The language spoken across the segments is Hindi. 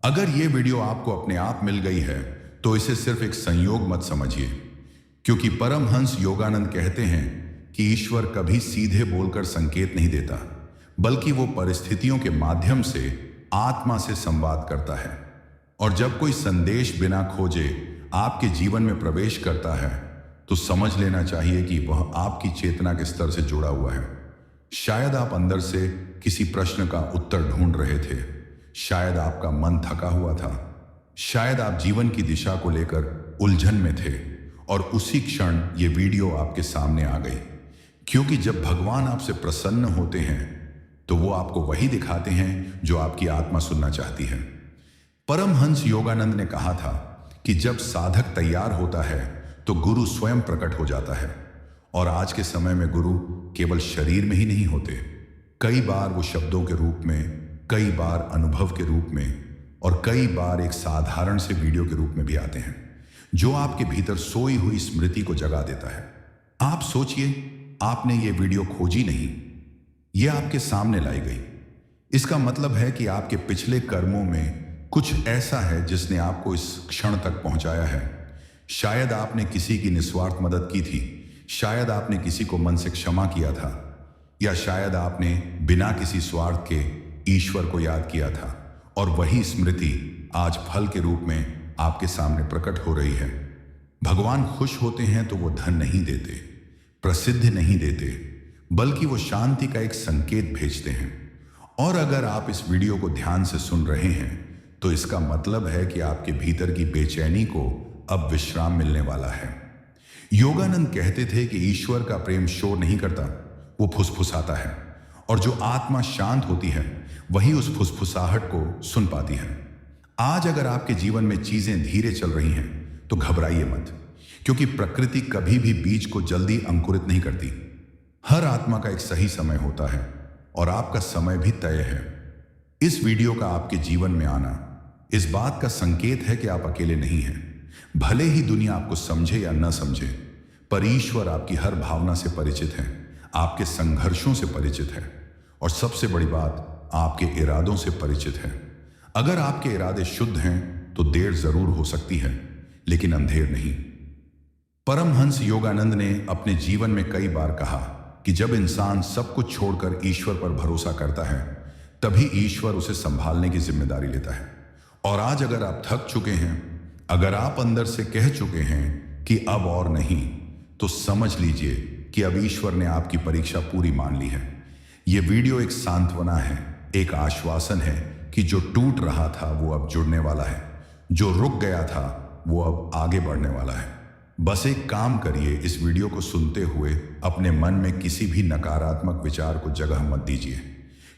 अगर ये वीडियो आपको अपने आप मिल गई है तो इसे सिर्फ एक संयोग मत समझिए, क्योंकि परमहंस योगानंद कहते हैं कि ईश्वर कभी सीधे बोलकर संकेत नहीं देता, बल्कि वो परिस्थितियों के माध्यम से आत्मा से संवाद करता है। और जब कोई संदेश बिना खोजे आपके जीवन में प्रवेश करता है तो समझ लेना चाहिए कि वह आपकी चेतना के स्तर से जुड़ा हुआ है। शायद आप अंदर से किसी प्रश्न का उत्तर ढूंढ रहे थे, शायद आपका मन थका हुआ था, शायद आप जीवन की दिशा को लेकर उलझन में थे, और उसी क्षण ये वीडियो आपके सामने आ गई। क्योंकि जब भगवान आपसे प्रसन्न होते हैं तो वो आपको वही दिखाते हैं जो आपकी आत्मा सुनना चाहती है। परमहंस योगानंद ने कहा था कि जब साधक तैयार होता है तो गुरु स्वयं प्रकट हो जाता है। और आज के समय में गुरु केवल शरीर में ही नहीं होते, कई बार वो शब्दों के रूप में, कई बार अनुभव के रूप में, और कई बार एक साधारण से वीडियो के रूप में भी आते हैं, जो आपके भीतर सोई हुई स्मृति को जगा देता है। आप सोचिए, आपने ये वीडियो खोजी नहीं, ये आपके सामने लाई गई। इसका मतलब है कि आपके पिछले कर्मों में कुछ ऐसा है जिसने आपको इस क्षण तक पहुंचाया है। शायद आपने किसी की निस्वार्थ मदद की थी, शायद आपने किसी को मन से क्षमा किया था, या शायद आपने बिना किसी स्वार्थ के ईश्वर को याद किया था, और वही स्मृति आज फल के रूप में आपके सामने प्रकट हो रही है। भगवान खुश होते हैं तो वो धन नहीं देते, प्रसिद्धि नहीं देते, बल्कि वो शांति का एक संकेत भेजते हैं। और अगर आप इस वीडियो को ध्यान से सुन रहे हैं तो इसका मतलब है कि आपके भीतर की बेचैनी को अब विश्राम मिलने वाला है। योगानंद कहते थे कि ईश्वर का प्रेम शोर नहीं करता, वो फुसफुसाता है, और जो आत्मा शांत होती है वही उस फुसफुसाहट को सुन पाती है। आज अगर आपके जीवन में चीजें धीरे चल रही हैं तो घबराइए मत, क्योंकि प्रकृति कभी भी बीज को जल्दी अंकुरित नहीं करती। हर आत्मा का एक सही समय होता है, और आपका समय भी तय है। इस वीडियो का आपके जीवन में आना इस बात का संकेत है कि आप अकेले नहीं हैं। भले ही दुनिया आपको समझे या न समझे, पर ईश्वर आपकी हर भावना से परिचित है, आपके संघर्षों से परिचित है, और सबसे बड़ी बात, आपके इरादों से परिचित है। अगर आपके इरादे शुद्ध हैं तो देर जरूर हो सकती है, लेकिन अंधेर नहीं। परमहंस योगानंद ने अपने जीवन में कई बार कहा कि जब इंसान सब कुछ छोड़कर ईश्वर पर भरोसा करता है, तभी ईश्वर उसे संभालने की जिम्मेदारी लेता है। और आज अगर आप थक चुके हैं, अगर आप अंदर से कह चुके हैं कि अब और नहीं, तो समझ लीजिए कि अब ईश्वर ने आपकी परीक्षा पूरी मान ली है। यह वीडियो एक सांत्वना है, एक आश्वासन है कि जो टूट रहा था वो अब जुड़ने वाला है, जो रुक गया था वो अब आगे बढ़ने वाला है। बस एक काम करिए, इस वीडियो को सुनते हुए अपने मन में किसी भी नकारात्मक विचार को जगह मत दीजिए,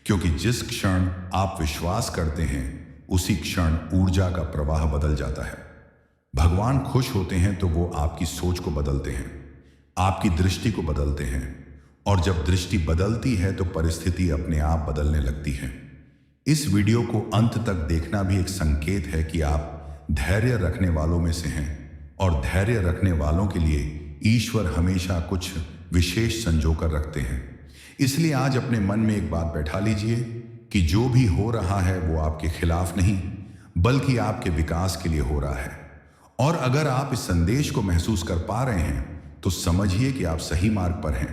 क्योंकि जिस क्षण आप विश्वास करते हैं उसी क्षण ऊर्जा का प्रवाह बदल जाता है। भगवान खुश होते हैं तो वो आपकी सोच को बदलते हैं, आपकी दृष्टि को बदलते हैं, और जब दृष्टि बदलती है तो परिस्थिति अपने आप बदलने लगती है। इस वीडियो को अंत तक देखना भी एक संकेत है कि आप धैर्य रखने वालों में से हैं, और धैर्य रखने वालों के लिए ईश्वर हमेशा कुछ विशेष संजोकर रखते हैं। इसलिए आज अपने मन में एक बात बैठा लीजिए कि जो भी हो रहा है वो आपके खिलाफ नहीं, बल्कि आपके विकास के लिए हो रहा है। और अगर आप इस संदेश को महसूस कर पा रहे हैं तो समझिए कि आप सही मार्ग पर हैं।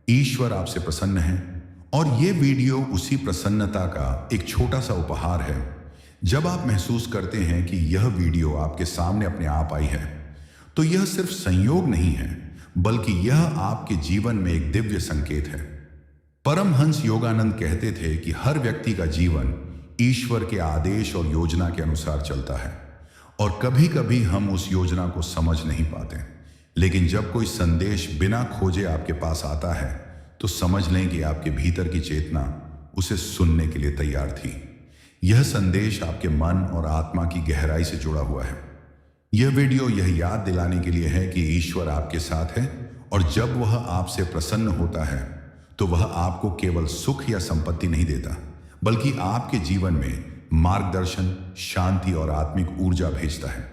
ईश्वर आपसे प्रसन्न है, और ये वीडियो उसी प्रसन्नता का एक छोटा सा उपहार है। जब आप महसूस करते हैं कि यह वीडियो आपके सामने अपने आप आई है, तो यह सिर्फ संयोग नहीं है, बल्कि यह आपके जीवन में एक दिव्य संकेत है। परमहंस योगानंद कहते थे कि हर व्यक्ति का जीवन ईश्वर के आदेश और योजना के अनुसार चलता है, और कभी कभी हम उस योजना को समझ नहीं पाते। लेकिन जब कोई संदेश बिना खोजे आपके पास आता है तो समझ लें कि आपके भीतर की चेतना उसे सुनने के लिए तैयार थी। यह संदेश आपके मन और आत्मा की गहराई से जुड़ा हुआ है। यह वीडियो यह याद दिलाने के लिए है कि ईश्वर आपके साथ है, और जब वह आपसे प्रसन्न होता है तो वह आपको केवल सुख या संपत्ति नहीं देता, बल्कि आपके जीवन में मार्गदर्शन, शांति और आत्मिक ऊर्जा भेजता है।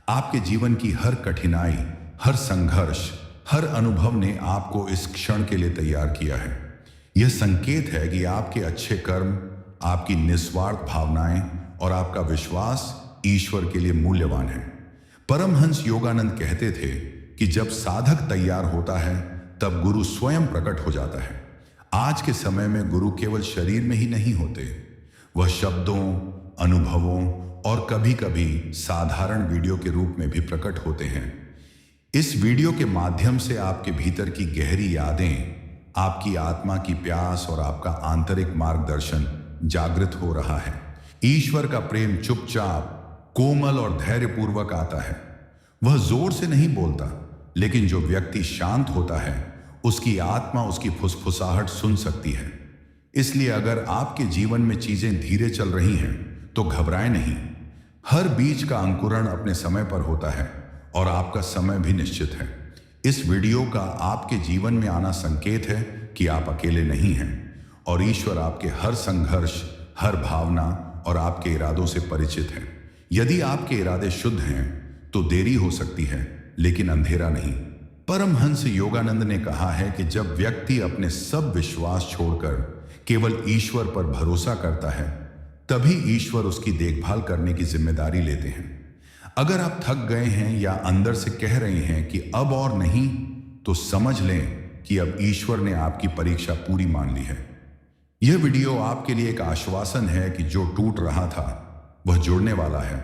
आपके जीवन की हर कठिनाई, हर संघर्ष, हर अनुभव ने आपको इस क्षण के लिए तैयार किया है। यह संकेत है कि आपके अच्छे कर्म, आपकी निस्वार्थ भावनाएं और आपका विश्वास ईश्वर के लिए मूल्यवान है। परमहंस योगानंद कहते थे कि जब साधक तैयार होता है तब गुरु स्वयं प्रकट हो जाता है। आज के समय में गुरु केवल शरीर में ही नहीं होते, वह शब्दों, अनुभवों और कभी कभी साधारण वीडियो के रूप में भी प्रकट होते हैं। इस वीडियो के माध्यम से आपके भीतर की गहरी यादें, आपकी आत्मा की प्यास और आपका आंतरिक मार्गदर्शन जागृत हो रहा है। ईश्वर का प्रेम चुपचाप, कोमल और धैर्यपूर्वक आता है। वह जोर से नहीं बोलता, लेकिन जो व्यक्ति शांत होता है उसकी आत्मा उसकी फुसफुसाहट सुन सकती है। इसलिए अगर आपके जीवन में चीजें धीरे चल रही हैं तो घबराएं नहीं। हर बीज का अंकुरण अपने समय पर होता है और आपका समय भी निश्चित है। इस वीडियो का आपके जीवन में आना संकेत है कि आप अकेले नहीं हैं और ईश्वर आपके हर संघर्ष, हर भावना और आपके इरादों से परिचित है। यदि आपके इरादे शुद्ध हैं तो देरी हो सकती है, लेकिन अंधेरा नहीं। परमहंस योगानंद ने कहा है कि जब व्यक्ति अपने सब विश्वास छोड़कर केवल ईश्वर पर भरोसा करता है, तभी ईश्वर उसकी देखभाल करने की जिम्मेदारी लेते हैं। अगर आप थक गए हैं या अंदर से कह रहे हैं कि अब और नहीं, तो समझ लें कि अब ईश्वर ने आपकी परीक्षा पूरी मान ली है। यह वीडियो आपके लिए एक आश्वासन है कि जो टूट रहा था वह जुड़ने वाला है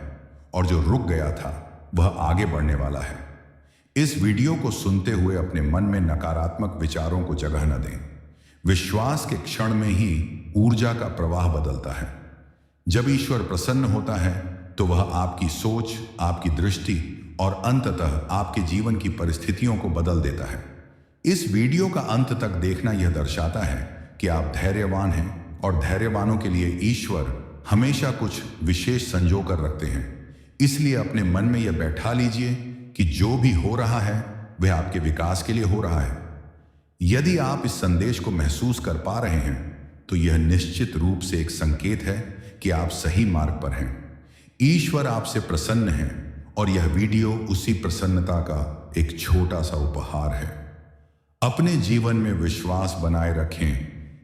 और जो रुक गया था वह आगे बढ़ने वाला है। इस वीडियो को सुनते हुए अपने मन में नकारात्मक विचारों को जगह न दें। विश्वास के क्षण में ही ऊर्जा का प्रवाह बदलता है। जब ईश्वर प्रसन्न होता है तो वह आपकी सोच, आपकी दृष्टि और अंततः आपके जीवन की परिस्थितियों को बदल देता है। इस वीडियो का अंत तक देखना यह दर्शाता है कि आप धैर्यवान हैं और धैर्यवानों के लिए ईश्वर हमेशा कुछ विशेष संजो कर रखते हैं। इसलिए अपने मन में यह बैठा लीजिए कि जो भी हो रहा है वह आपके विकास के लिए हो रहा है। यदि आप इस संदेश को महसूस कर पा रहे हैं तो यह निश्चित रूप से एक संकेत है कि आप सही मार्ग पर हैं। ईश्वर आपसे प्रसन्न है और यह वीडियो उसी प्रसन्नता का एक छोटा सा उपहार है। अपने जीवन में विश्वास बनाए रखें